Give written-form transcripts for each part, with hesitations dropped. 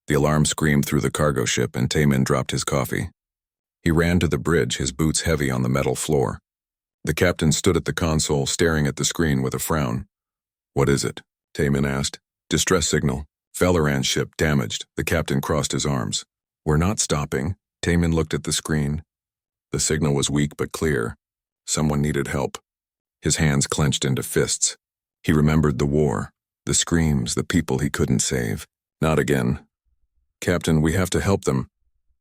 The alarm screamed through the cargo ship and Taemin dropped his coffee. He ran to the bridge, his boots heavy on the metal floor. The captain stood at the console, staring at the screen with a frown. "What is it?" Taemin asked. "Distress signal. Valoran's ship damaged." The captain crossed his arms. "We're not stopping." Taemin looked at the screen. The signal was weak but clear. Someone needed help. His hands clenched into fists. He remembered the war, the screams, the people he couldn't save. "Not again." "Captain, we have to help them."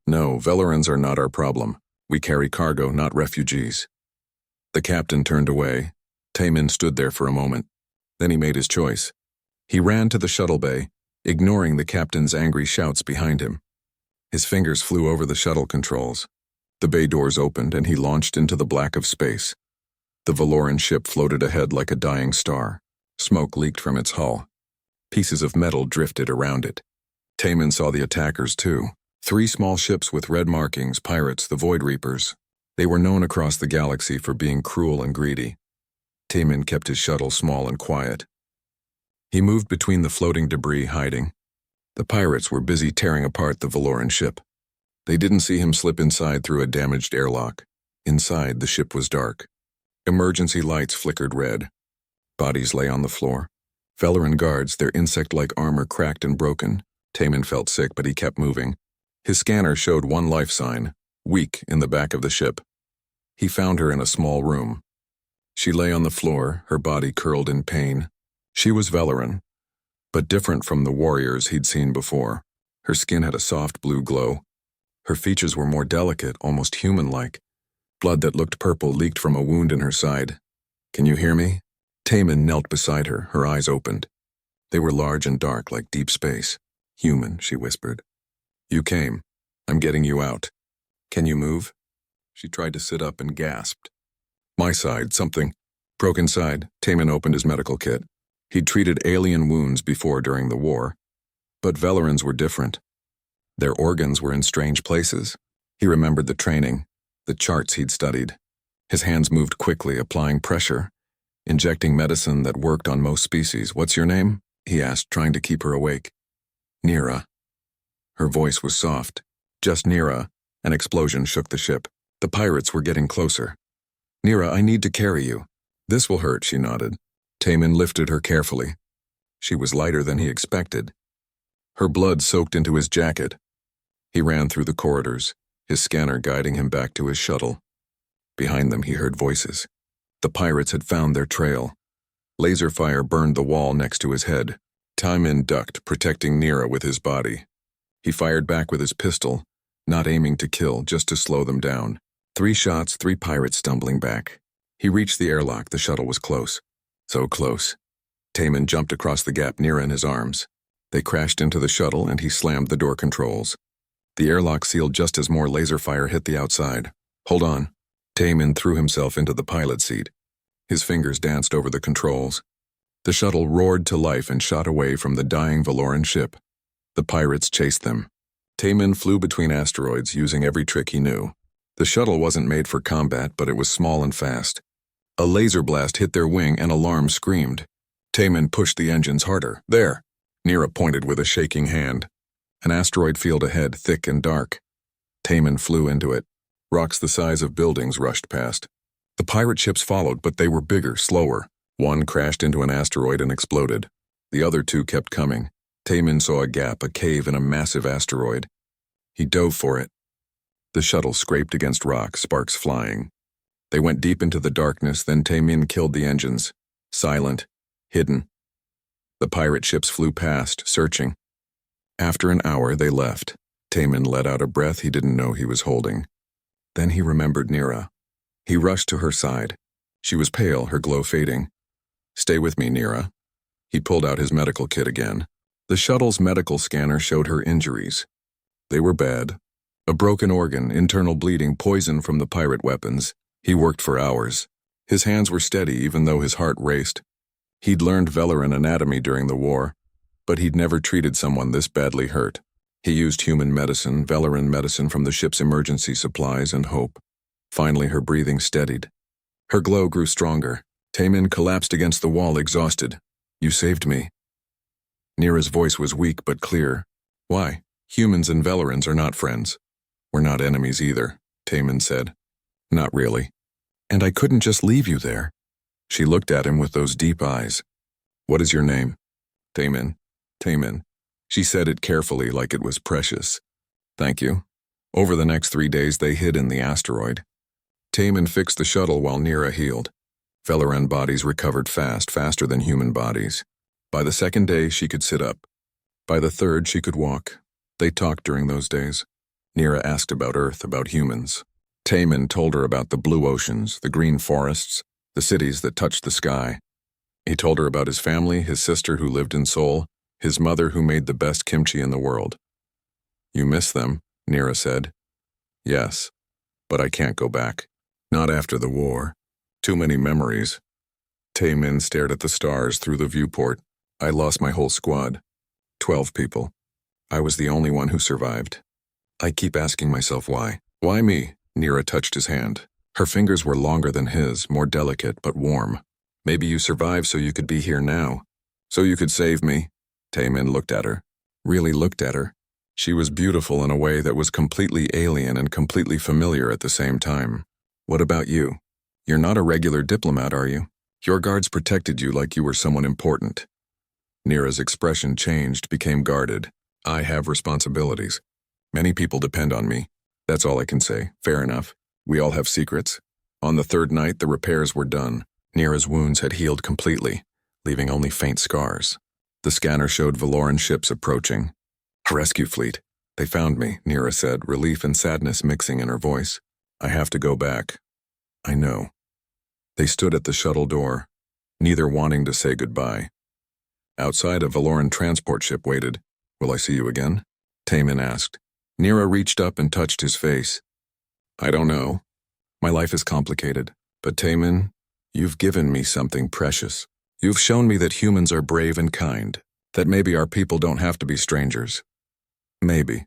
"No, Velorans are not our problem. We carry cargo, not refugees." The captain turned away. Taemin stood there for a moment. Then he made his choice. He ran to the shuttle bay, ignoring the captain's angry shouts behind him. His fingers flew over the shuttle controls. The bay doors opened and he launched into the black of space. The Valoran ship floated ahead like a dying star. Smoke leaked from its hull. Pieces of metal drifted around it. Taemin saw the attackers too. 3 small ships with red markings, pirates, the Void Reapers. They were known across the galaxy for being cruel and greedy. Taemin kept his shuttle small and quiet. He moved between the floating debris, hiding. The pirates were busy tearing apart the Valoran ship. They didn't see him slip inside through a damaged airlock. Inside, the ship was dark. Emergency lights flickered red. Bodies lay on the floor. Valoran guards, their insect-like armor cracked and broken. Taemin felt sick, but he kept moving. His scanner showed one life sign, weak, in the back of the ship. He found her in a small room. She lay on the floor, her body curled in pain. She was Valoran, but different from the warriors he'd seen before. Her skin had a soft blue glow. Her features were more delicate, almost human-like. Blood that looked purple leaked from a wound in her side. "Can you hear me?" Taemin knelt beside her, her eyes opened. They were large and dark, like deep space. "Human," she whispered. "You came. I'm getting you out. Can you move?" She tried to sit up and gasped. "My side, something." Broken side. Taemin opened his medical kit. He'd treated alien wounds before during the war. But Velorans were different. Their organs were in strange places. He remembered the training, the charts he'd studied. His hands moved quickly, applying pressure, injecting medicine that worked on most species. "What's your name?" he asked, trying to keep her awake. "Nira." Her voice was soft. "Just Nira." An explosion shook the ship. The pirates were getting closer. "Nira, I need to carry you." "This will hurt," she nodded. Taemin lifted her carefully. She was lighter than he expected. Her blood soaked into his jacket. He ran through the corridors, his scanner guiding him back to his shuttle. Behind them he heard voices. The pirates had found their trail. Laser fire burned the wall next to his head. Taemin ducked, protecting Nira with his body. He fired back with his pistol, not aiming to kill, just to slow them down. 3 shots, 3 pirates stumbling back. He reached the airlock. The shuttle was close. So close. Taemin jumped across the gap, Nira in his arms. They crashed into the shuttle and he slammed the door controls. The airlock sealed just as more laser fire hit the outside. "Hold on." Taemin threw himself into the pilot seat. His fingers danced over the controls. The shuttle roared to life and shot away from the dying Valoran ship. The pirates chased them. Taemin flew between asteroids, using every trick he knew. The shuttle wasn't made for combat, but it was small and fast. A laser blast hit their wing and alarm screamed. Taemin pushed the engines harder. "There!" Nira pointed with a shaking hand. An asteroid field ahead, thick and dark. Taemin flew into it. Rocks the size of buildings rushed past. The pirate ships followed, but they were bigger, slower. One crashed into an asteroid and exploded. The other 2 kept coming. Taemin saw a gap, a cave in a massive asteroid. He dove for it. The shuttle scraped against rock, sparks flying. They went deep into the darkness, then Taemin killed the engines. Silent, hidden. The pirate ships flew past, searching. After an hour, they left. Taemin let out a breath he didn't know he was holding. Then he remembered Nira. He rushed to her side. She was pale, her glow fading. "Stay with me, Nira." He pulled out his medical kit again. The shuttle's medical scanner showed her injuries. They were bad. A broken organ, internal bleeding, poison from the pirate weapons. He worked for hours. His hands were steady even though his heart raced. He'd learned Valoran anatomy during the war, but he'd never treated someone this badly hurt. He used human medicine, Valoran medicine from the ship's emergency supplies, and hope. Finally, her breathing steadied. Her glow grew stronger. Taemin collapsed against the wall, exhausted. "You saved me." Nira's voice was weak but clear. "Why?" Humans and Velerans are not friends. We're not enemies either, Taman said. Not really. And I couldn't just leave you there. She looked at him with those deep eyes. What is your name? Taman. Taman. She said it carefully like it was precious. Thank you. Over the next 3 days they hid in the asteroid. Taman fixed the shuttle while Nira healed. Veleran bodies recovered faster than human bodies. By the second day she could sit up. By the third she could walk. They talked during those days. Nira asked about Earth, about humans. Taman told her about the blue oceans, the green forests, the cities that touched the sky. He told her about his family, his sister who lived in Seoul, his mother who made the best kimchi in the world. You miss them, Nira said. Yes, but I can't go back. Not after the war. Too many memories. Taemin stared at the stars through the viewport. I lost my whole squad. 12 people. I was the only one who survived. I keep asking myself why. Why me? Nira touched his hand. Her fingers were longer than his, more delicate but warm. Maybe you survived so you could be here now. So you could save me. Taemin looked at her. Really looked at her. She was beautiful in a way that was completely alien and completely familiar at the same time. What about you? You're not a regular diplomat, are you? Your guards protected you like you were someone important. Nira's expression changed, became guarded. I have responsibilities. Many people depend on me. That's all I can say. Fair enough. We all have secrets. On the third night, the repairs were done. Nira's wounds had healed completely, leaving only faint scars. The scanner showed Valoran ships approaching. A rescue fleet. They found me, Nira said, relief and sadness mixing in her voice. I have to go back. I know. They stood at the shuttle door, neither wanting to say goodbye. Outside, a Valoran transport ship waited. Will I see you again? Taemin asked. Nira reached up and touched his face. I don't know. My life is complicated, but Taemin, you've given me something precious. You've shown me that humans are brave and kind, that maybe our people don't have to be strangers. Maybe,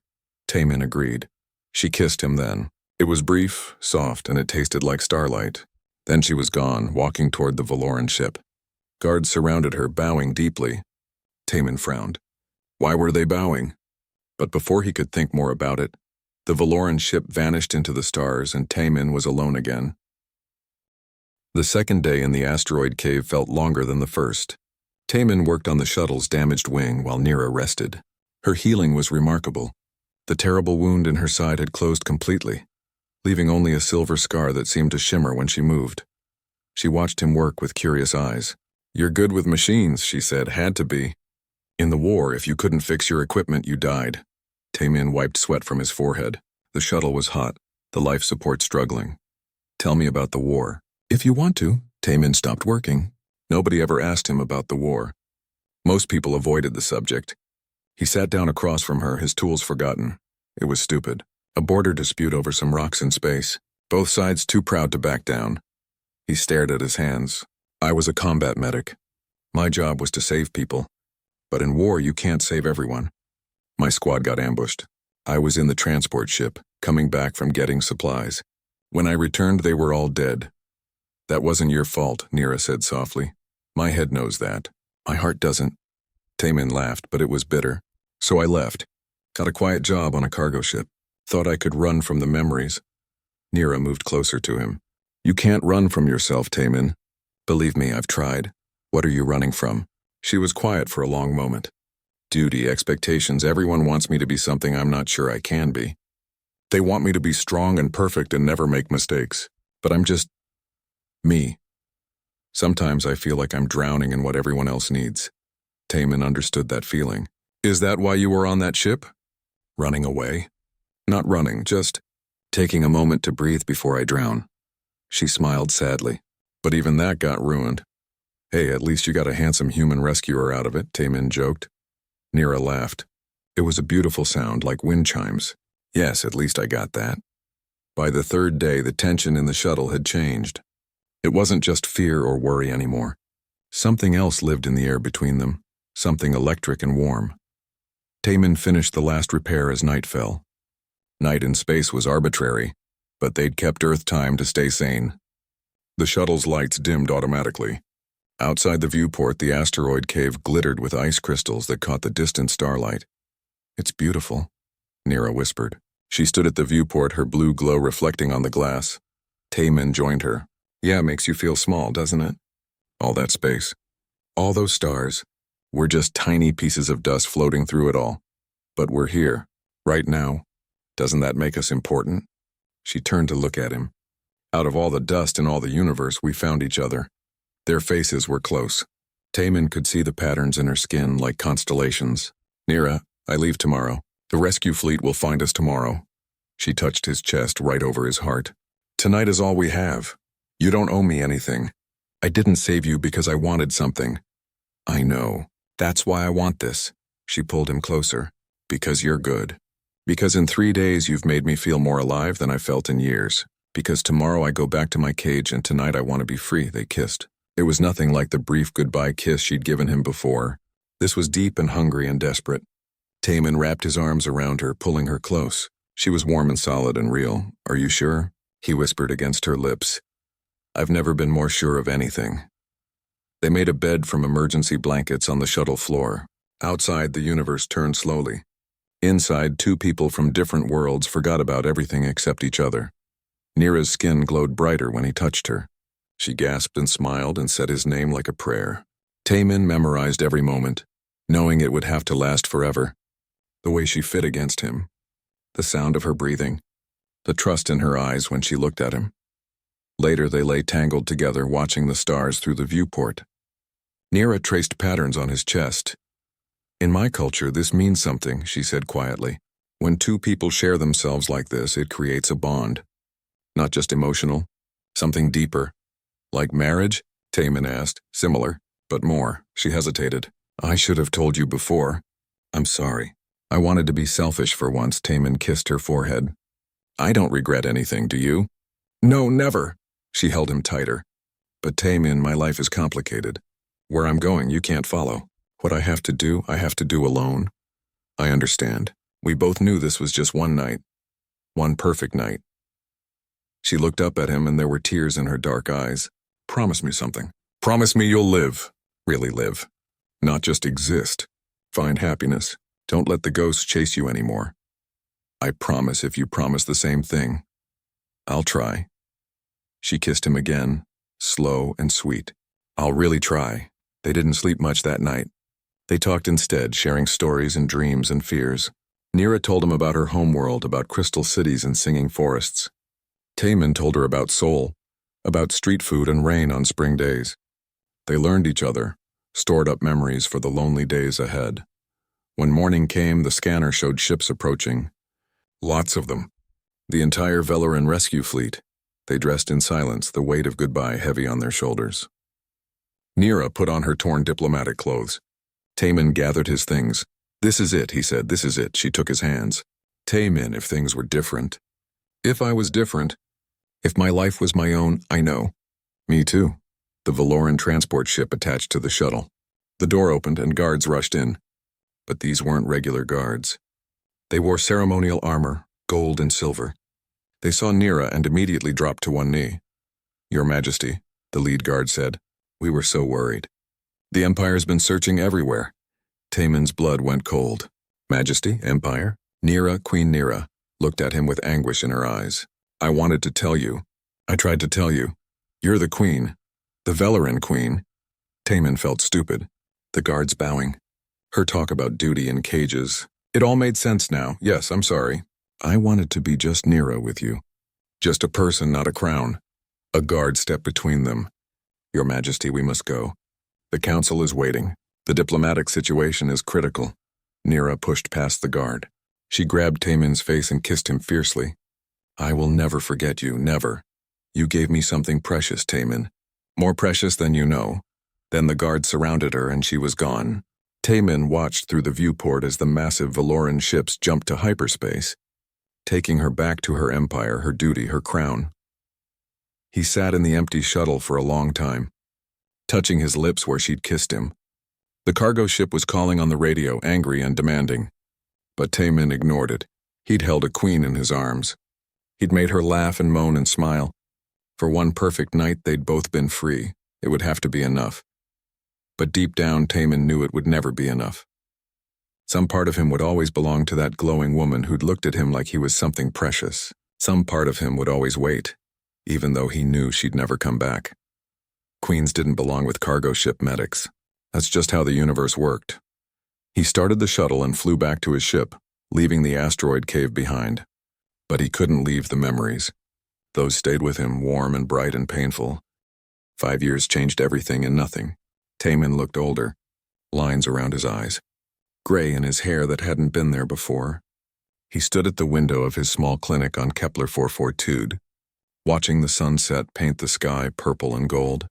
Taemin agreed. She kissed him then. It was brief, soft, and it tasted like starlight. Then she was gone, walking toward the Valoran ship. Guards surrounded her, bowing deeply. Taemin frowned. Why were they bowing? But before he could think more about it, the Valoran ship vanished into the stars and Taemin was alone again. The second day in the asteroid cave felt longer than the first. Taemin worked on the shuttle's damaged wing while Nira rested. Her healing was remarkable. The terrible wound in her side had closed completely, leaving only a silver scar that seemed to shimmer when she moved. She watched him work with curious eyes. You're good with machines, she said. Had to be. In the war, if you couldn't fix your equipment, you died. Taemin wiped sweat from his forehead. The shuttle was hot, the life support struggling. Tell me about the war. If you want to. Taemin stopped working. Nobody ever asked him about the war. Most people avoided the subject. He sat down across from her, his tools forgotten. It was stupid. A border dispute over some rocks in space. Both sides too proud to back down. He stared at his hands. I was a combat medic. My job was to save people. But in war, you can't save everyone. My squad got ambushed. I was in the transport ship, coming back from getting supplies. When I returned, they were all dead. That wasn't your fault, Nira said softly. My head knows that. My heart doesn't. Taemin laughed, but it was bitter. So I left. Got a quiet job on a cargo ship. Thought I could run from the memories. Nira moved closer to him. You can't run from yourself, Taemin. Believe me, I've tried. What are you running from? She was quiet for a long moment. Duty, expectations, everyone wants me to be something I'm not sure I can be. They want me to be strong and perfect and never make mistakes. But I'm just me. Sometimes I feel like I'm drowning in what everyone else needs. Taemin understood that feeling. Is that why you were on that ship? Running away? Not running, just taking a moment to breathe before I drown. She smiled sadly. But even that got ruined. Hey, at least you got a handsome human rescuer out of it, Taemin joked. Nira laughed. It was a beautiful sound, like wind chimes. Yes, at least I got that. By the third day, the tension in the shuttle had changed. It wasn't just fear or worry anymore. Something else lived in the air between them, something electric and warm. Taemin finished the last repair as night fell. Night in space was arbitrary, but they'd kept Earth time to stay sane. The shuttle's lights dimmed automatically. Outside the viewport, the asteroid cave glittered with ice crystals that caught the distant starlight. It's beautiful, Nira whispered. She stood at the viewport, her blue glow reflecting on the glass. Taemin joined her. Yeah, makes you feel small, doesn't it? All that space. All those stars. We're just tiny pieces of dust floating through it all. But we're here, right now. Doesn't that make us important? She turned to look at him. Out of all the dust in all the universe, we found each other. Their faces were close. Taemin could see the patterns in her skin like constellations. Nira, I leave tomorrow. The rescue fleet will find us tomorrow. She touched his chest right over his heart. Tonight is all we have. You don't owe me anything. I didn't save you because I wanted something. I know. That's why I want this. She pulled him closer. Because you're good. Because in 3 days you've made me feel more alive than I felt in years. Because tomorrow I go back to my cage and tonight I want to be free. They kissed. It was nothing like the brief goodbye kiss she'd given him before. This was deep and hungry and desperate. Taemin wrapped his arms around her, pulling her close. She was warm and solid and real. Are you sure? He whispered against her lips. I've never been more sure of anything. They made a bed from emergency blankets on the shuttle floor. Outside, the universe turned slowly. Inside, 2 people from different worlds forgot about everything except each other. Nira's skin glowed brighter when he touched her. She gasped and smiled and said his name like a prayer. Taemin memorized every moment, knowing it would have to last forever. The way she fit against him. The sound of her breathing. The trust in her eyes when she looked at him. Later, they lay tangled together, watching the stars through the viewport. Nira traced patterns on his chest. In my culture, this means something, she said quietly. When 2 people share themselves like this, it creates a bond. Not just emotional, something deeper. Like marriage? Taemin asked. Similar, but more. She hesitated. I should have told you before. I'm sorry. I wanted to be selfish for once. Taemin kissed her forehead. I don't regret anything, do you? No, never. She held him tighter. But Taemin, my life is complicated. Where I'm going, you can't follow. What I have to do alone. I understand. We both knew this was just one night. One perfect night. She looked up at him and there were tears in her dark eyes. Promise me something. Promise me you'll live. Really live. Not just exist. Find happiness. Don't let the ghosts chase you anymore. I promise if you promise the same thing. I'll try. She kissed him again, slow and sweet. I'll really try. They didn't sleep much that night. They talked instead, sharing stories and dreams and fears. Nira told him about her homeworld, about crystal cities and singing forests. Taemin told her about Seoul, about street food and rain on spring days. They learned each other, stored up memories for the lonely days ahead. When morning came, the scanner showed ships approaching. Lots of them. The entire Velaran rescue fleet. They dressed in silence, the weight of goodbye heavy on their shoulders. Nira put on her torn diplomatic clothes. Taemin gathered his things. This is it, he said, this is it. She took his hands. Taemin, if things were different. If I was different. If my life was my own, I know. Me too. The Valoran transport ship attached to the shuttle. The door opened and guards rushed in. But these weren't regular guards. They wore ceremonial armor, gold and silver. They saw Nira and immediately dropped to one knee. Your Majesty, the lead guard said. We were so worried. The Empire's been searching everywhere. Taemin's blood went cold. Majesty, Empire? Nira, Queen Nira, looked at him with anguish in her eyes. I wanted to tell you. I tried to tell you. You're the queen. The Velaran queen. Taemin felt stupid. The guards bowing. Her talk about duty in cages. It all made sense now. Yes, I'm sorry. I wanted to be just Nira with you. Just a person, not a crown. A guard stepped between them. Your Majesty, we must go. The council is waiting. The diplomatic situation is critical. Nira pushed past the guard. She grabbed Taemin's face and kissed him fiercely. I will never forget you, never. You gave me something precious, Taemin. More precious than you know. Then the guard surrounded her and she was gone. Taemin watched through the viewport as the massive Valoran ships jumped to hyperspace, taking her back to her empire, her duty, her crown. He sat in the empty shuttle for a long time, touching his lips where she'd kissed him. The cargo ship was calling on the radio, angry and demanding. But Taemin ignored it. He'd held a queen in his arms. He'd made her laugh and moan and smile. For one perfect night, they'd both been free. It would have to be enough. But deep down, Taemin knew it would never be enough. Some part of him would always belong to that glowing woman who'd looked at him like he was something precious. Some part of him would always wait, even though he knew she'd never come back. Queens didn't belong with cargo ship medics. That's just how the universe worked. He started the shuttle and flew back to his ship, leaving the asteroid cave behind. But he couldn't leave the memories. Those stayed with him, warm and bright and painful. 5 years changed everything and nothing. Taman looked older, lines around his eyes, gray in his hair that hadn't been there before. He stood at the window of his small clinic on Kepler 442, watching the sunset paint the sky purple and gold.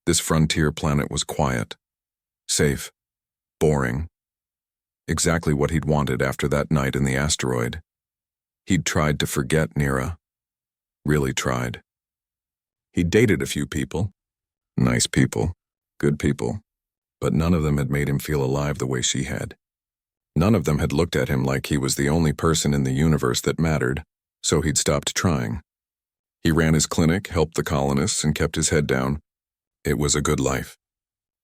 This frontier planet was quiet, safe, boring. Exactly what he'd wanted after that night in the asteroid. He'd tried to forget Nira. Really tried. He'd dated a few people. Nice people. Good people. But none of them had made him feel alive the way she had. None of them had looked at him like he was the only person in the universe that mattered, so he'd stopped trying. He ran his clinic, helped the colonists, and kept his head down. It was a good life.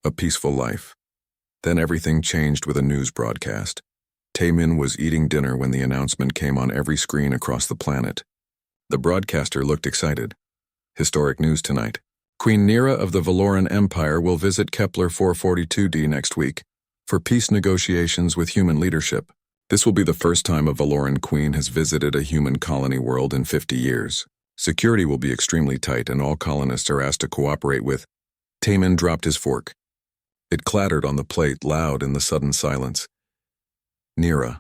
A peaceful life. Then everything changed with a news broadcast. Taemin was eating dinner when the announcement came on every screen across the planet. The broadcaster looked excited. Historic news tonight. Queen Nira of the Valoran Empire will visit Kepler 442d next week for peace negotiations with human leadership. This will be the first time a Valoran queen has visited a human colony world in 50 years. Security will be extremely tight and all colonists are asked to cooperate with. Taemin dropped his fork. It clattered on the plate loud in the sudden silence. Nira.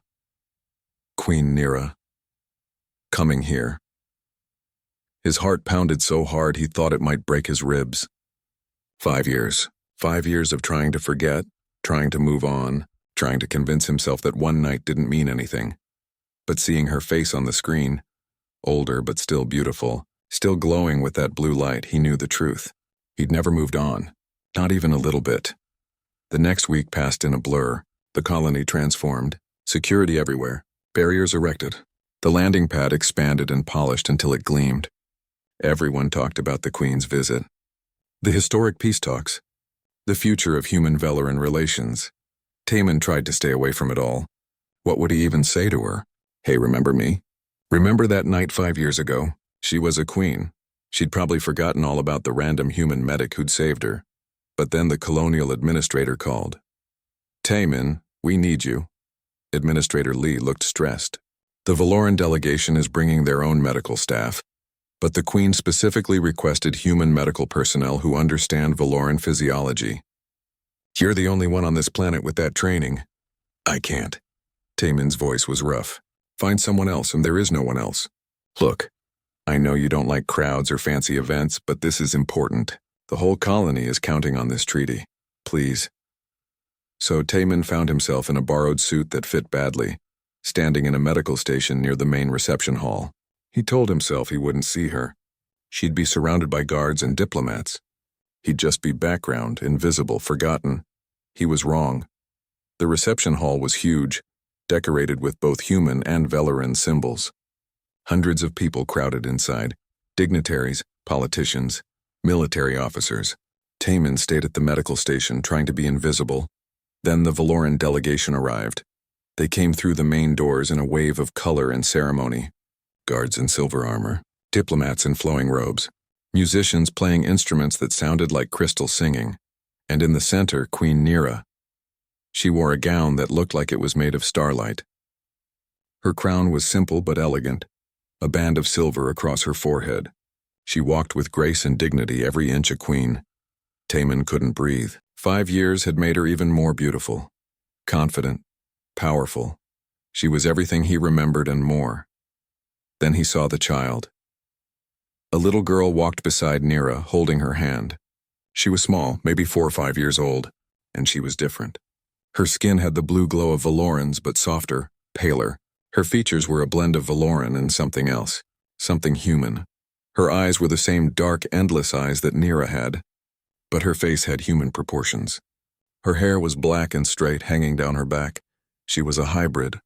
Queen Nira. Coming here. His heart pounded so hard he thought it might break his ribs. 5 years. 5 years of trying to forget, trying to move on, trying to convince himself that one night didn't mean anything. But seeing her face on the screen, older but still beautiful, still glowing with that blue light, he knew the truth. He'd never moved on. Not even a little bit. The next week passed in a blur. The colony transformed. Security everywhere. Barriers erected. The landing pad expanded and polished until it gleamed. Everyone talked about the Queen's visit. The historic peace talks. The future of human-Valoran relations. Taemin tried to stay away from it all. What would he even say to her? Hey, remember me? Remember that night 5 years ago? She was a queen. She'd probably forgotten all about the random human medic who'd saved her. But then the colonial administrator called. Taemin, we need you. Administrator Lee looked stressed. The Valoran delegation is bringing their own medical staff. But the Queen specifically requested human medical personnel who understand Valoran physiology. You're the only one on this planet with that training. I can't. Taemin's voice was rough. Find someone else, and there is no one else. Look, I know you don't like crowds or fancy events, but this is important. The whole colony is counting on this treaty. Please. So Taemin found himself in a borrowed suit that fit badly, standing in a medical station near the main reception hall. He told himself he wouldn't see her. She'd be surrounded by guards and diplomats. He'd just be background, invisible, forgotten. He was wrong. The reception hall was huge, decorated with both human and Valoran symbols. Hundreds of people crowded inside. Dignitaries, politicians, military officers. Taemin stayed at the medical station trying to be invisible. Then the Valoran delegation arrived. They came through the main doors in a wave of color and ceremony. Guards in silver armor, diplomats in flowing robes, musicians playing instruments that sounded like crystal singing, and in the center, Queen Nira. She wore a gown that looked like it was made of starlight. Her crown was simple but elegant, a band of silver across her forehead. She walked with grace and dignity, every inch a queen. Taemin couldn't breathe. 5 years had made her even more beautiful. Confident, powerful. She was everything he remembered and more. Then he saw the child. A little girl walked beside Nira, holding her hand. She was small, maybe 4 or 5 years old, and she was different. Her skin had the blue glow of Valorans, but softer, paler. Her features were a blend of Valoran and something else, something human. Her eyes were the same dark, endless eyes that Nira had, but her face had human proportions. Her hair was black and straight, hanging down her back. She was a hybrid.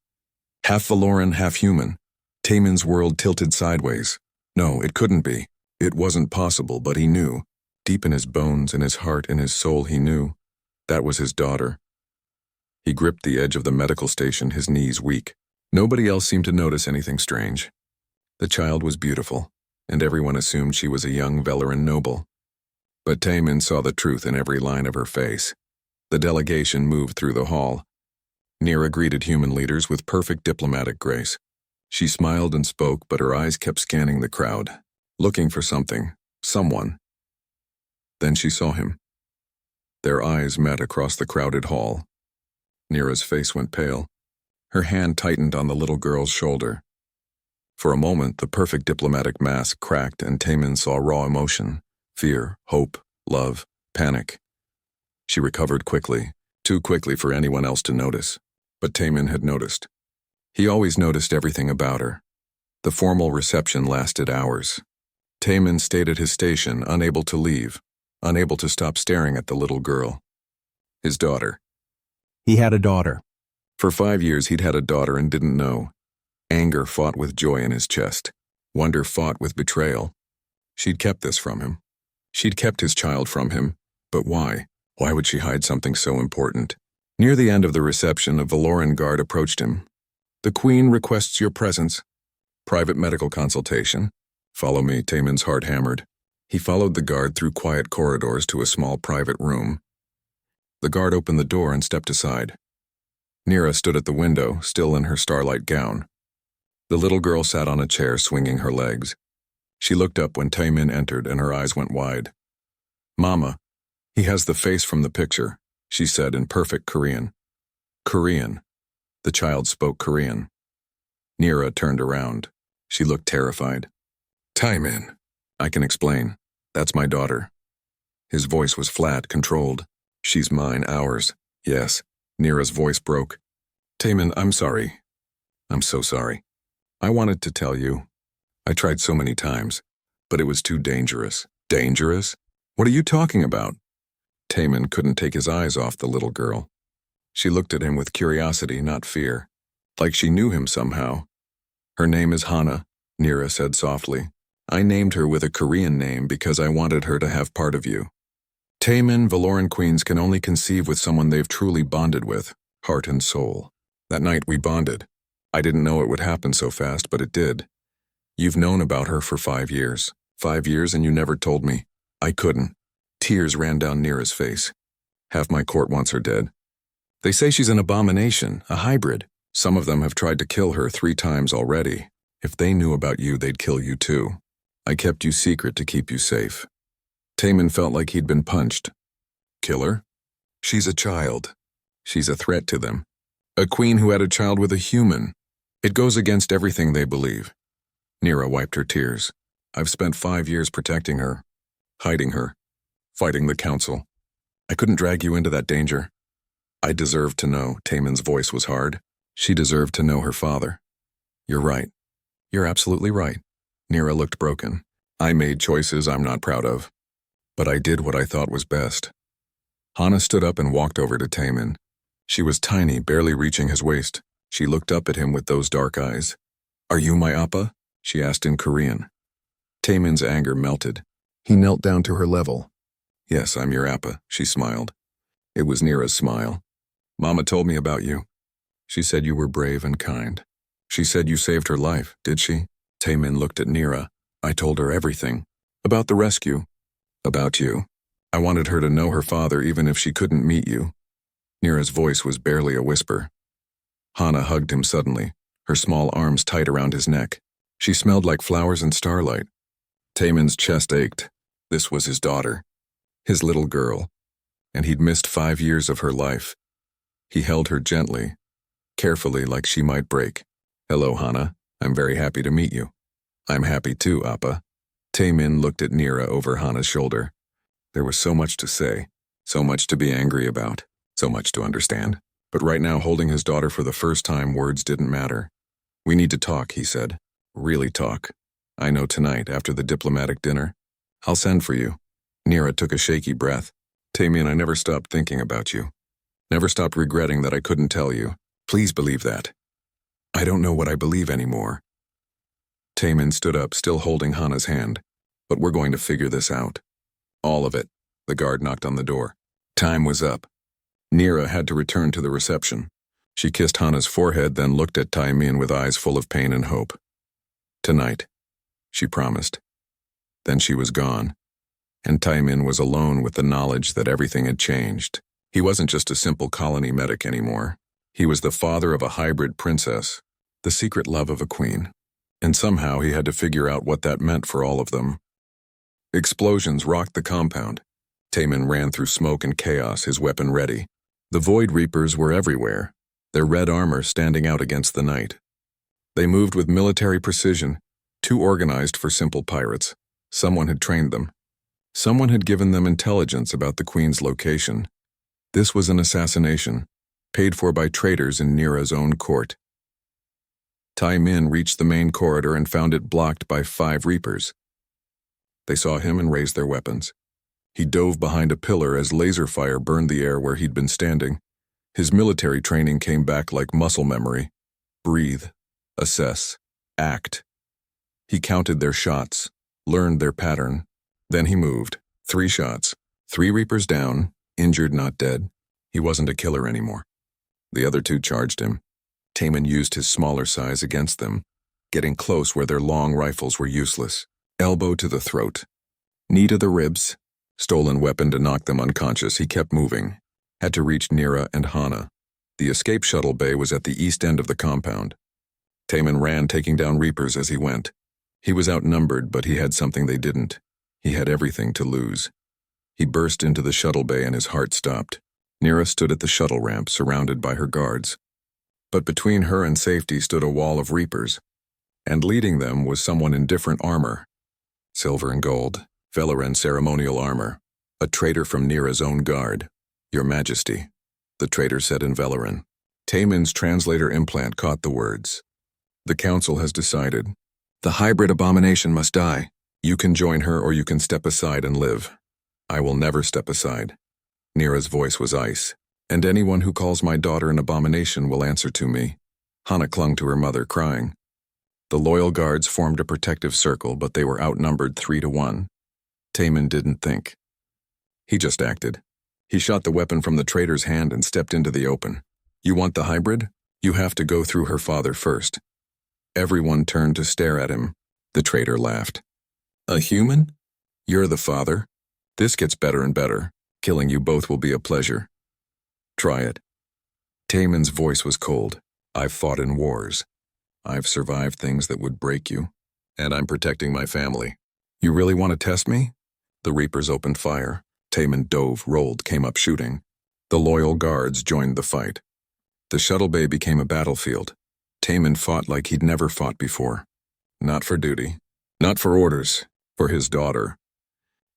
Half Valoran, half human. Taemin's world tilted sideways. No, it couldn't be. It wasn't possible, but he knew. Deep in his bones, in his heart, in his soul, he knew. That was his daughter. He gripped the edge of the medical station, his knees weak. Nobody else seemed to notice anything strange. The child was beautiful, and everyone assumed she was a young Velaran noble. But Taemin saw the truth in every line of her face. The delegation moved through the hall. Nira greeted human leaders with perfect diplomatic grace. She smiled and spoke, but her eyes kept scanning the crowd, looking for something, someone. Then she saw him. Their eyes met across the crowded hall. Nira's face went pale. Her hand tightened on the little girl's shoulder. For a moment, the perfect diplomatic mask cracked and Taemin saw raw emotion, fear, hope, love, panic. She recovered quickly, too quickly for anyone else to notice. But Taemin had noticed. He always noticed everything about her. The formal reception lasted hours. Taemin stayed at his station, unable to leave, unable to stop staring at the little girl. His daughter. He had a daughter. For 5 years he'd had a daughter and didn't know. Anger fought with joy in his chest. Wonder fought with betrayal. She'd kept this from him. She'd kept his child from him. But why? Why would she hide something so important? Near the end of the reception, a Valoran guard approached him. "The Queen requests your presence. Private medical consultation." "Follow me," Taemin's heart hammered. He followed the guard through quiet corridors to a small private room. The guard opened the door and stepped aside. Nira stood at the window, still in her starlight gown. The little girl sat on a chair, swinging her legs. She looked up when Taemin entered, and her eyes went wide. "Mama, he has the face from the picture," she said in perfect Korean. Korean. The child spoke Korean. Nira turned around. She looked terrified. "Taemin, I can explain. That's my daughter." His voice was flat, controlled. "She's mine, ours. Yes." Nira's voice broke. "Taemin, I'm sorry. I'm so sorry. I wanted to tell you. I tried so many times, but it was too dangerous." "Dangerous? What are you talking about?" Taemin couldn't take his eyes off the little girl. She looked at him with curiosity, not fear, like she knew him somehow. "Her name is Hana," Nira said softly. "I named her with a Korean name because I wanted her to have part of you. Taemin, Valoran queens can only conceive with someone they've truly bonded with, heart and soul. That night we bonded. I didn't know it would happen so fast, but it did. You've known about her for 5 years. 5 years and you never told me. I couldn't." Tears ran down Nira's face. "Half my court wants her dead. They say she's an abomination, a hybrid. Some of them have tried to kill her 3 times already. If they knew about you, they'd kill you too. I kept you secret to keep you safe." Taemin felt like he'd been punched. "Kill her? She's a child. She's a threat to them. A queen who had a child with a human. It goes against everything they believe." Nira wiped her tears. "I've spent 5 years protecting her, hiding her, fighting the council. I couldn't drag you into that danger. I deserved to know." Taemin's voice was hard. "She deserved to know her father." "You're right. You're absolutely right." Nira looked broken. "I made choices I'm not proud of. But I did what I thought was best." Hana stood up and walked over to Taemin. She was tiny, barely reaching his waist. She looked up at him with those dark eyes. "Are you my appa?" she asked in Korean. Taemin's anger melted. He knelt down to her level. "Yes, I'm your appa," she smiled. It was Nira's smile. "Mama told me about you. She said you were brave and kind. She said you saved her life, did she?" Taemin looked at Nira. "I told her everything. About the rescue. About you. I wanted her to know her father even if she couldn't meet you." Nira's voice was barely a whisper. Hana hugged him suddenly, her small arms tight around his neck. She smelled like flowers and starlight. Taemin's chest ached. This was his daughter. His little girl. And he'd missed 5 years of her life. He held her gently, carefully, like she might break. "Hello, Hana. I'm very happy to meet you." "I'm happy too, Appa." Taemin looked at Nira over Hana's shoulder. There was so much to say, so much to be angry about, so much to understand. But right now, holding his daughter for the first time, words didn't matter. "We need to talk," he said. "Really talk. I know tonight, after the diplomatic dinner. I'll send for you." Nira took a shaky breath. "Taemin, I never stopped thinking about you. Never stopped regretting that I couldn't tell you. Please believe that." "I don't know what I believe anymore." Taemin stood up, still holding Hana's hand. "But we're going to figure this out. All of it." The guard knocked on the door. Time was up. Nira had to return to the reception. She kissed Hana's forehead, then looked at Tai Min with eyes full of pain and hope. "Tonight," she promised. Then she was gone, and Tai Min was alone with the knowledge that everything had changed. He wasn't just a simple colony medic anymore. He was the father of a hybrid princess, the secret love of a queen. And somehow he had to figure out what that meant for all of them. Explosions rocked the compound. Taemin ran through smoke and chaos, his weapon ready. The Void Reapers were everywhere, their red armor standing out against the night. They moved with military precision, too organized for simple pirates. Someone had trained them. Someone had given them intelligence about the Queen's location. This was an assassination, paid for by traitors in Nira's own court. Tai Min reached the main corridor and found it blocked by 5 Reapers. They saw him and raised their weapons. He dove behind a pillar as laser fire burned the air where he'd been standing. His military training came back like muscle memory. Breathe, assess, act. He counted their shots, learned their pattern. Then he moved. 3 shots, 3 Reapers down, injured not dead. He wasn't a killer anymore. The other 2 charged him. Taemin used his smaller size against them, getting close where their long rifles were useless. Elbow to the throat, knee to the ribs, stolen weapon to knock them unconscious. He kept moving. Had to reach Nira and Hana. The escape shuttle bay was at the east end of the compound. Taemin ran, taking down Reapers as he went. He was outnumbered, but he had something they didn't. He had everything to lose. He burst into the shuttle bay and his heart stopped. Nira stood at the shuttle ramp, surrounded by her guards. But between her and safety stood a wall of Reapers, and leading them was someone in different armor. Silver and gold, Velaran ceremonial armor, a traitor from Nira's own guard. "Your Majesty," the traitor said in Velaran. Taemin's translator implant caught the words. "The council has decided. The hybrid abomination must die. You can join her or you can step aside and live. I will never step aside." Nira's voice was ice. "And anyone who calls my daughter an abomination will answer to me." Hana clung to her mother, crying. The loyal guards formed a protective circle, but they were outnumbered 3-1. Taemin didn't think. He just acted. He shot the weapon from the traitor's hand and stepped into the open. "You want the hybrid? You have to go through her father first." Everyone turned to stare at him. The traitor laughed. "A human? You're the father? This gets better and better. Killing you both will be a pleasure. Try it." Taemin's voice was cold. "I've fought in wars. I've survived things that would break you. And I'm protecting my family. You really want to test me?" The Reapers opened fire. Taemin dove, rolled, came up shooting. The loyal guards joined the fight. The shuttle bay became a battlefield. Taemin fought like he'd never fought before. Not for duty. Not for orders. For his daughter.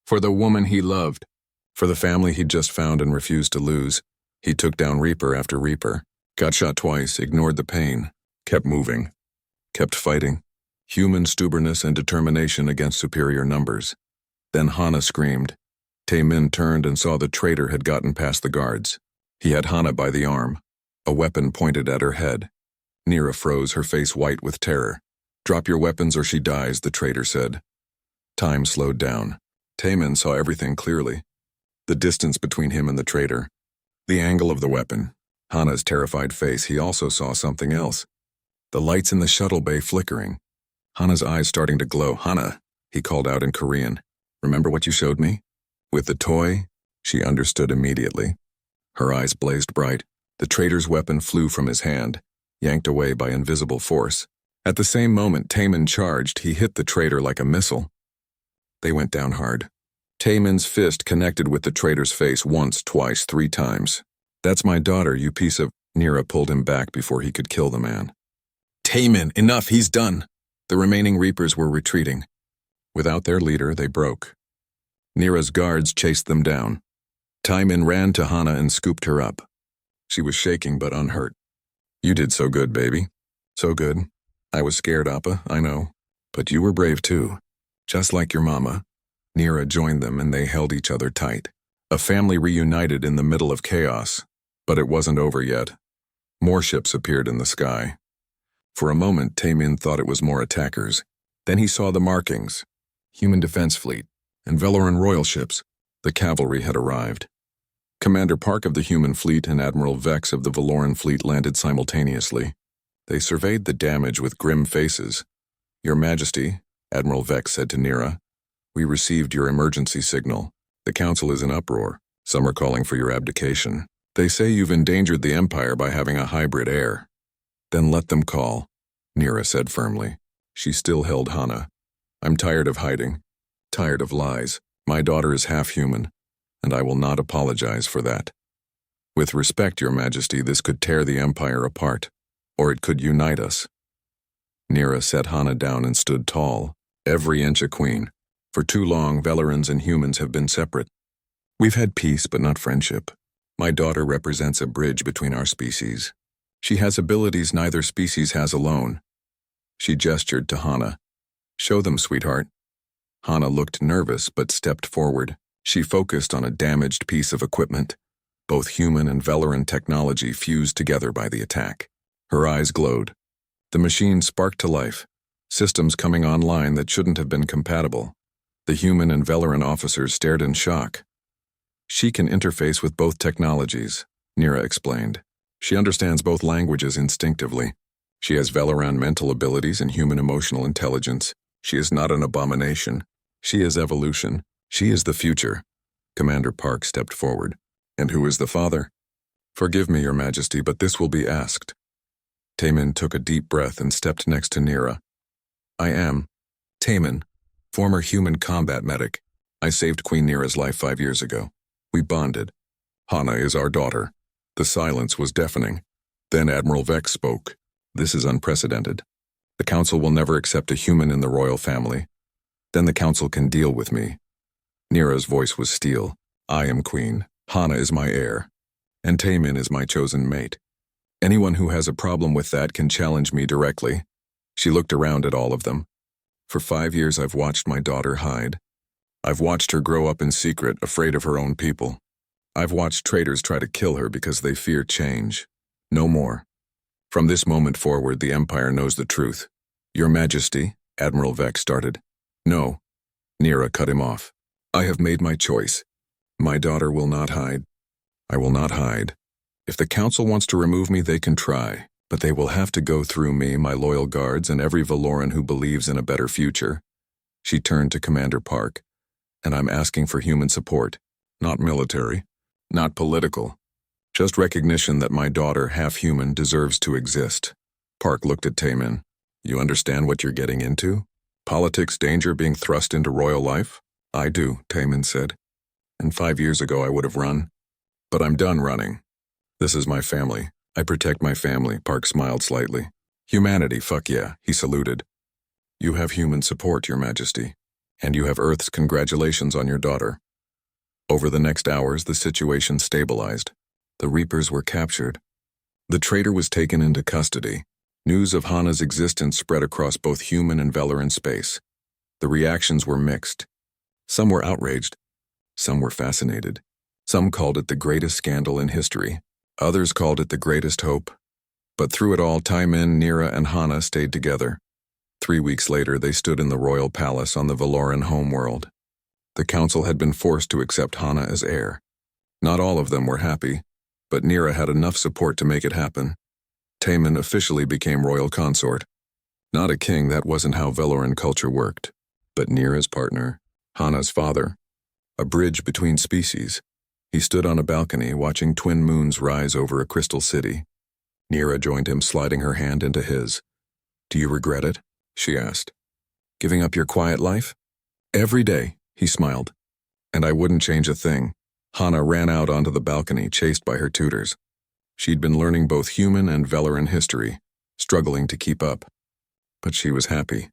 For the woman he loved. For the family he'd just found and refused to lose. He took down Reaper after Reaper. Got shot twice, ignored the pain. Kept moving. Kept fighting. Human stubbornness and determination against superior numbers. Then Hana screamed. Taemin turned and saw the traitor had gotten past the guards. He had Hana by the arm. A weapon pointed at her head. Nira froze, her face white with terror. "Drop your weapons or she dies," the traitor said. Time slowed down. Taemin saw everything clearly. The distance between him and the traitor. The angle of the weapon. Hana's terrified face. He also saw something else. The lights in the shuttle bay flickering. Hana's eyes starting to glow. "Hana," he called out in Korean. "Remember what you showed me? With the toy?" She understood immediately. Her eyes blazed bright. The traitor's weapon flew from his hand, yanked away by invisible force. At the same moment Taemin charged, he hit the traitor like a missile. They went down hard. Taemin's fist connected with the traitor's face once, twice, 3 times. "That's my daughter, you piece of—" Nira pulled him back before he could kill the man. "Taemin, enough, he's done!" The remaining Reapers were retreating. Without their leader, they broke. Nira's guards chased them down. Taemin ran to Hana and scooped her up. She was shaking but unhurt. "You did so good, baby. So good. I was scared, Appa, I know. But you were brave too. Just like your mama." Nira joined them and they held each other tight. A family reunited in the middle of chaos. But it wasn't over yet. More ships appeared in the sky. For a moment, Taemin thought it was more attackers. Then he saw the markings. Human Defense Fleet and Velaran royal ships. The cavalry had arrived. Commander Park of the human fleet and Admiral Vex of the Valoran fleet landed simultaneously. They surveyed the damage with grim faces. "Your Majesty," Admiral Vex said to Nira, "we received your emergency signal. The Council is in uproar. Some are calling for your abdication. They say you've endangered the Empire by having a hybrid heir." "Then let them call," Nira said firmly. She still held Hana. "I'm tired of hiding, tired of lies. My daughter is half human, and I will not apologize for that. With respect, Your Majesty, this could tear the Empire apart, or it could unite us." Nira set Hana down and stood tall, every inch a queen. "For too long, Velerans and humans have been separate. We've had peace, but not friendship. My daughter represents a bridge between our species. She has abilities neither species has alone." She gestured to Hana. "Show them, sweetheart." Hana looked nervous but stepped forward. She focused on a damaged piece of equipment. Both human and Veleran technology fused together by the attack. Her eyes glowed. The machine sparked to life, systems coming online that shouldn't have been compatible. The human and Veleran officers stared in shock. "She can interface with both technologies," Nira explained. "She understands both languages instinctively. She has Veleran mental abilities and human emotional intelligence. She is not an abomination. She is evolution. She is the future." Commander Park stepped forward. "And who is the father?" "Forgive me, Your Majesty, but this will be asked." Taemin took a deep breath and stepped next to Nira. "I am Taemin, former human combat medic. I saved Queen Nira's life 5 years ago. We bonded. Hana is our daughter." The silence was deafening. Then Admiral Vex spoke. "This is unprecedented. The Council will never accept a human in the royal family. Then the Council can deal with me." Nira's voice was steel. "I am queen. Hana is my heir. And Taemin is my chosen mate. Anyone who has a problem with that can challenge me directly." She looked around at all of them. "For 5 years I've watched my daughter hide. I've watched her grow up in secret, afraid of her own people. I've watched traitors try to kill her because they fear change. No more. From this moment forward, the Empire knows the truth." "Your Majesty," Admiral Vex started. "No." Nira cut him off. "I have made my choice. My daughter will not hide. I will not hide. If the Council wants to remove me, they can try, but they will have to go through me, my loyal guards, and every Valoran who believes in a better future." She turned to Commander Park. "And I'm asking for human support. Not military. Not political. Just recognition that my daughter, half human, deserves to exist." Park looked at Taemin. "You understand what you're getting into? Politics, danger, being thrust into royal life?" "I do," Taemin said. "And 5 years ago I would have run. But I'm done running. This is my family. I protect my family." Park smiled slightly. "Humanity, fuck yeah," he saluted. "You have human support, Your Majesty. And you have Earth's congratulations on your daughter." Over the next hours, the situation stabilized. The Reapers were captured. The traitor was taken into custody. News of Hana's existence spread across both human and Veleran space. The reactions were mixed. Some were outraged. Some were fascinated. Some called it the greatest scandal in history. Others called it the greatest hope. But through it all, Taemin, Nira, and Hana stayed together. 3 weeks later, they stood in the royal palace on the Valoran homeworld. The Council had been forced to accept Hana as heir. Not all of them were happy, but Nira had enough support to make it happen. Taemin officially became royal consort. Not a king, that wasn't how Valoran culture worked. But Nira's partner, Hana's father, a bridge between species. He stood on a balcony watching twin moons rise over a crystal city. Nira joined him, sliding her hand into his. "Do you regret it?" she asked. "Giving up your quiet life?" "Every day," he smiled. "And I wouldn't change a thing." Hana ran out onto the balcony, chased by her tutors. She'd been learning both human and Veleran history, struggling to keep up. But she was happy.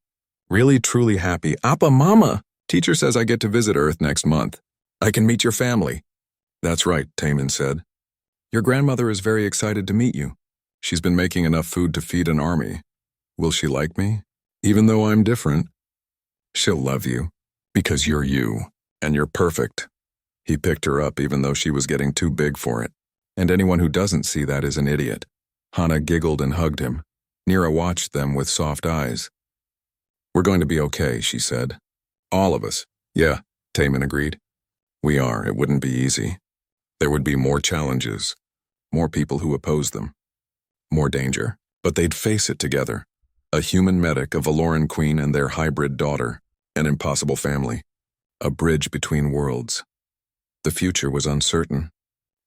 Really, truly happy. "Appa Mama! Teacher says I get to visit Earth next month. I can meet your family." "That's right," Taemin said. "Your grandmother is very excited to meet you. She's been making enough food to feed an army. Will she like me? Even though I'm different?" "She'll love you, because you're you, and you're perfect." He picked her up even though she was getting too big for it. And anyone who doesn't see that is an idiot. Hana giggled and hugged him. Nira watched them with soft eyes. "We're going to be okay," she said. "All of us." "Yeah," Taemin agreed. "We are. It wouldn't be easy. There would be more challenges, more people who opposed them, more danger, but they'd face it together. A human medic, a Valoran queen and their hybrid daughter, an impossible family, a bridge between worlds. The future was uncertain,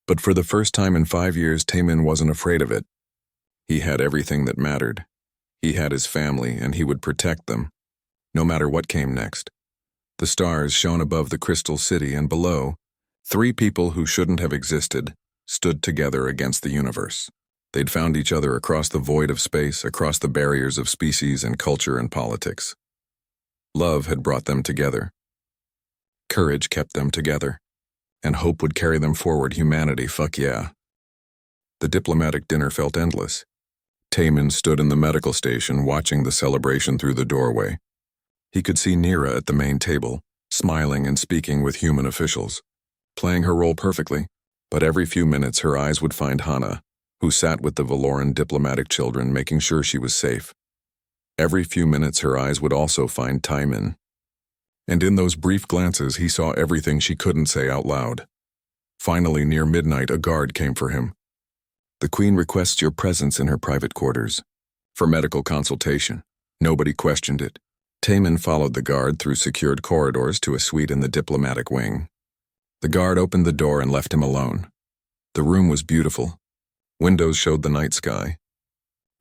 but for the first time in 5 years, Taemin wasn't afraid of it. He had everything that mattered. He had his family, and he would protect them, no matter what came next. The stars shone above the crystal city, and below, 3 people who shouldn't have existed stood together against the universe. They'd found each other across the void of space, across the barriers of species and culture and politics. Love had brought them together. Courage kept them together. And hope would carry them forward. Humanity, fuck yeah. The diplomatic dinner felt endless. Taemin stood in the medical station watching the celebration through the doorway. He could see Nira at the main table, smiling and speaking with human officials, playing her role perfectly, but every few minutes her eyes would find Hana, who sat with the Valoran diplomatic children making sure she was safe. Every few minutes her eyes would also find Taemin. And in those brief glances he saw everything she couldn't say out loud. Finally, near midnight, a guard came for him. The Queen requests your presence in her private quarters. For medical consultation. Nobody questioned it. Taemin followed the guard through secured corridors to a suite in the diplomatic wing. The guard opened the door and left him alone. The room was beautiful. Windows showed the night sky.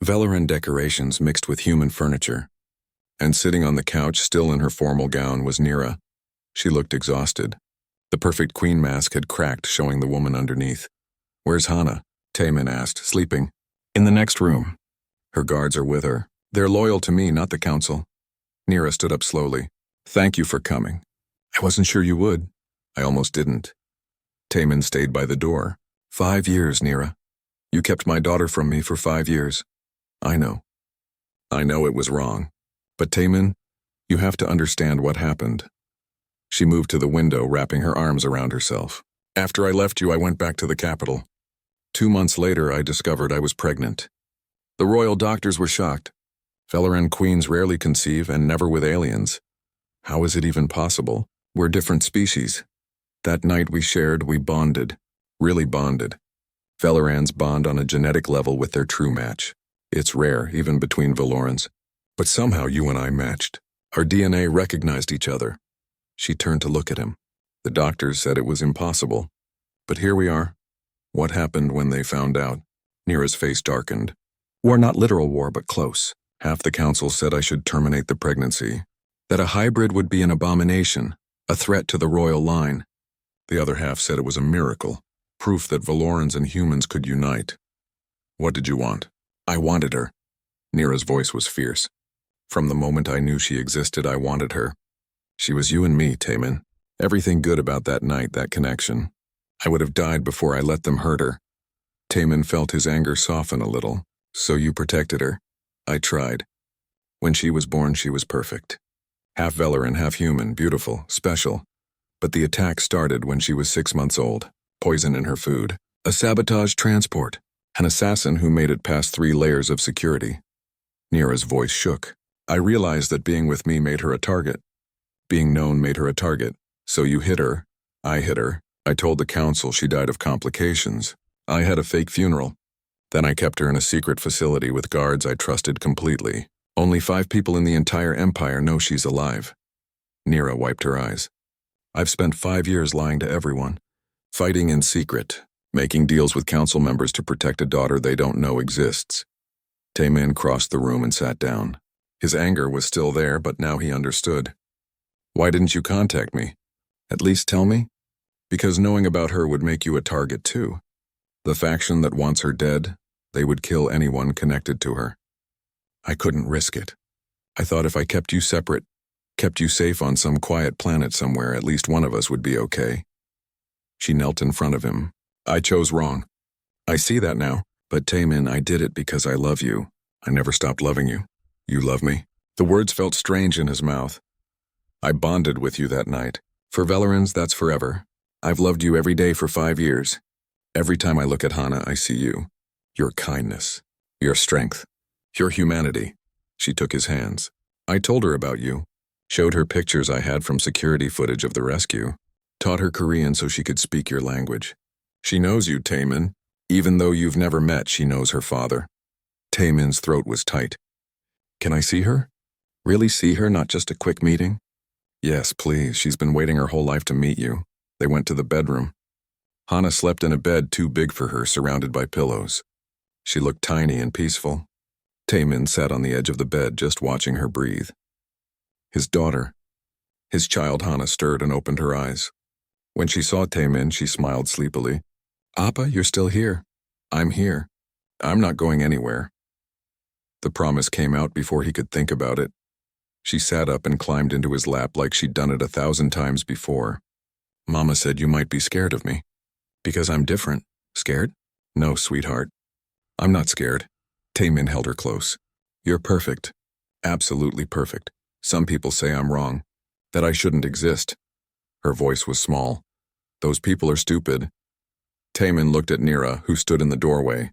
Valoran decorations mixed with human furniture. And sitting on the couch, still in her formal gown, was Nira. She looked exhausted. The perfect queen mask had cracked, showing the woman underneath. Where's Hana? Taemin asked, sleeping. In the next room. Her guards are with her. They're loyal to me, not the council. Nira stood up slowly. Thank you for coming. I wasn't sure you would. I almost didn't. Taemin stayed by the door. 5 years, Nira. You kept my daughter from me for 5 years. I know. I know it was wrong. But Taemin, you have to understand what happened. She moved to the window, wrapping her arms around herself. After I left you, I went back to the capital. 2 months later, I discovered I was pregnant. The royal doctors were shocked. Valoran queens rarely conceive, and never with aliens. How is it even possible? We're different species. That night we shared, we bonded. Really bonded. Valorans bond on a genetic level with their true match. It's rare, even between Valorans. But somehow you and I matched. Our DNA recognized each other. She turned to look at him. The doctors said it was impossible. But here we are. What happened when they found out? Nira's face darkened. War, not literal war, but close. Half the council said I should terminate the pregnancy. That a hybrid would be an abomination, a threat to the royal line. The other half said it was a miracle, proof that Valorans and humans could unite. What did you want? I wanted her. Nira's voice was fierce. From the moment I knew she existed, I wanted her. She was you and me, Taemin. Everything good about that night, that connection. I would have died before I let them hurt her. Taemin felt his anger soften a little. So you protected her. I tried. When she was born, she was perfect. Half Valoran, half human, beautiful, special. But the attack started when she was 6 months old. Poison in her food. A sabotage transport. An assassin who made it past 3 layers of security. Nira's voice shook. I realized that being with me made her a target. Being known made her a target. So you hit her. I hit her. I told the council she died of complications. I had a fake funeral. Then I kept her in a secret facility with guards I trusted completely. Only 5 people in the entire empire know she's alive. Nira wiped her eyes. I've spent 5 years lying to everyone. Fighting in secret. Making deals with council members to protect a daughter they don't know exists. Taemin crossed the room and sat down. His anger was still there, but now he understood. Why didn't you contact me? At least tell me? Because knowing about her would make you a target too. The faction that wants her dead, they would kill anyone connected to her. I couldn't risk it. I thought if I kept you separate, kept you safe on some quiet planet somewhere, at least one of us would be okay. She knelt in front of him. I chose wrong. I see that now. But Taemin, I did it because I love you. I never stopped loving you. You love me? The words felt strange in his mouth. I bonded with you that night. For Valorans, that's forever. I've loved you every day for 5 years. Every time I look at Hana, I see you. Your kindness. Your strength. Your humanity. She took his hands. I told her about you. Showed her pictures I had from security footage of the rescue. Taught her Korean so she could speak your language. She knows you, Taemin. Even though you've never met, she knows her father. Taemin's throat was tight. Can I see her? Really see her, not just a quick meeting? Yes, please. She's been waiting her whole life to meet you. They went to the bedroom. Hana slept in a bed too big for her, surrounded by pillows. She looked tiny and peaceful. Taemin sat on the edge of the bed, just watching her breathe. His daughter. His child. Hana stirred and opened her eyes. When she saw Taemin, she smiled sleepily. Appa, you're still here. I'm here. I'm not going anywhere. The promise came out before he could think about it. She sat up and climbed into his lap like she'd done it 1,000 times before. Mama said you might be scared of me. Because I'm different. Scared? No, sweetheart. I'm not scared. Taemin held her close. You're perfect. Absolutely perfect. Some people say I'm wrong. That I shouldn't exist. Her voice was small. Those people are stupid. Taemin looked at Nira, who stood in the doorway.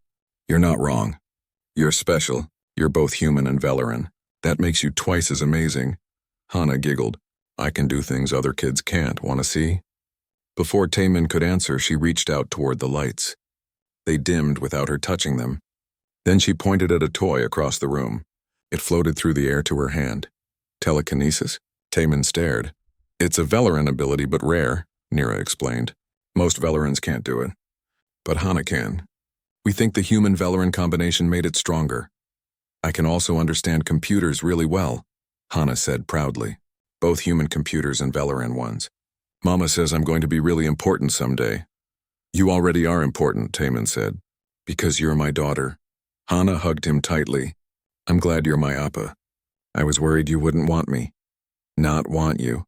You're not wrong. You're special. You're both human and Velaran. That makes you twice as amazing. Hana giggled. I can do things other kids can't. Want to see? Before Taemin could answer, she reached out toward the lights. They dimmed without her touching them. Then she pointed at a toy across the room. It floated through the air to her hand. Telekinesis? Taemin stared. It's a Velaran ability, but rare, Nira explained. Most Velarans can't do it. But Hana can. We think the human-Velaran combination made it stronger. I can also understand computers really well, Hana said proudly. Both human computers and Velaran ones. Mama says I'm going to be really important someday. You already are important, Taemin said. Because you're my daughter. Hana hugged him tightly. I'm glad you're my Appa. I was worried you wouldn't want me. Not want you.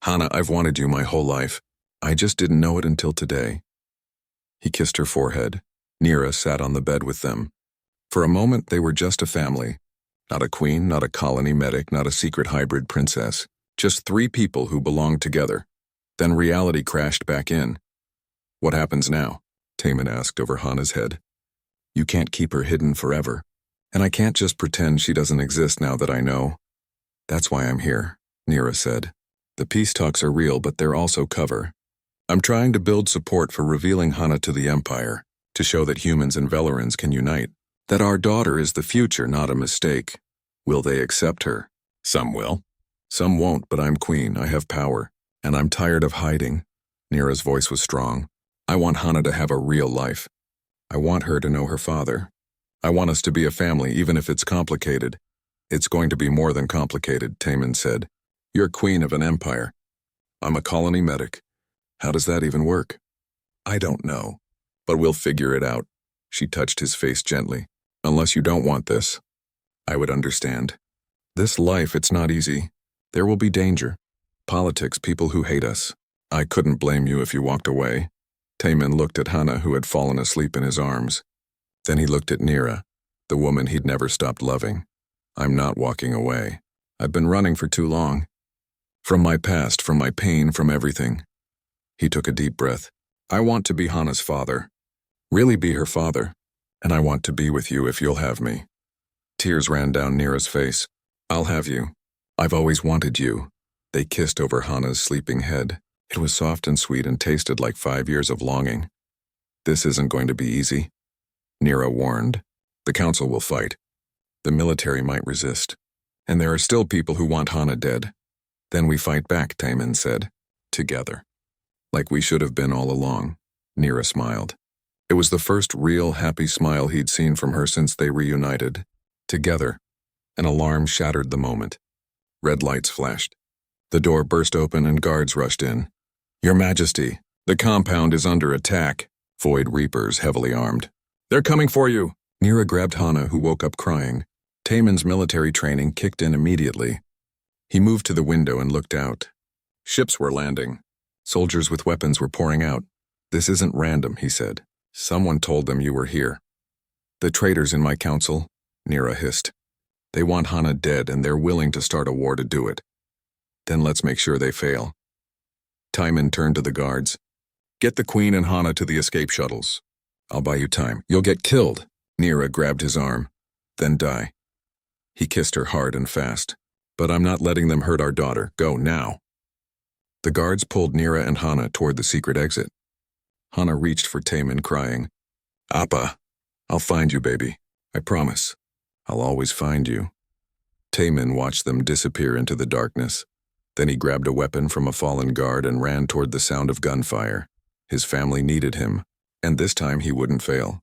Hana, I've wanted you my whole life. I just didn't know it until today. He kissed her forehead. Nira sat on the bed with them. For a moment, they were just a family. Not a queen, not a colony medic, not a secret hybrid princess. Just 3 people who belonged together. Then reality crashed back in. What happens now? Taemin asked over Hana's head. You can't keep her hidden forever. And I can't just pretend she doesn't exist now that I know. That's why I'm here, Nira said. The peace talks are real, but they're also cover. I'm trying to build support for revealing Hana to the Empire, to show that humans and Velarans can unite. That our daughter is the future, not a mistake. Will they accept her? Some will. Some won't, but I'm queen, I have power. And I'm tired of hiding. Nira's voice was strong. I want Hana to have a real life. I want her to know her father. I want us to be a family, even if it's complicated. It's going to be more than complicated, Taemin said. You're queen of an empire. I'm a colony medic. How does that even work? I don't know. But we'll figure it out. She touched his face gently. Unless you don't want this. I would understand. This life, it's not easy. There will be danger. Politics, people who hate us. I couldn't blame you if you walked away. Taemin looked at Hana, who had fallen asleep in his arms. Then he looked at Nira, the woman he'd never stopped loving. I'm not walking away. I've been running for too long. From my past, from my pain, from everything. He took a deep breath. I want to be Hana's father. Really be her father. And I want to be with you if you'll have me. Tears ran down Nira's face. I'll have you. I've always wanted you. They kissed over Hana's sleeping head. It was soft and sweet and tasted like 5 years of longing. This isn't going to be easy. Nira warned. The council will fight. The military might resist. And there are still people who want Hana dead. Then we fight back, Taemin said. Together. Like we should have been all along. Nira smiled. It was the first real happy smile he'd seen from her since they reunited. Together. An alarm shattered the moment. Red lights flashed. The door burst open and guards rushed in. Your Majesty, the compound is under attack. Void Reapers, heavily armed. They're coming for you. Nira grabbed Hana, who woke up crying. Taemin's military training kicked in immediately. He moved to the window and looked out. Ships were landing. Soldiers with weapons were pouring out. This isn't random, he said. Someone told them you were here. The traitors in my council, Nira hissed. They want Hana dead and they're willing to start a war to do it. Then let's make sure they fail. Taemin turned to the guards. Get the Queen and Hana to the escape shuttles. I'll buy you time. You'll get killed. Nira grabbed his arm. Then die. He kissed her hard and fast. But I'm not letting them hurt our daughter. Go now. The guards pulled Nira and Hana toward the secret exit. Hana reached for Taemin, crying, Appa, I'll find you, baby. I promise. I'll always find you. Taemin watched them disappear into the darkness. Then he grabbed a weapon from a fallen guard and ran toward the sound of gunfire. His family needed him, and this time he wouldn't fail.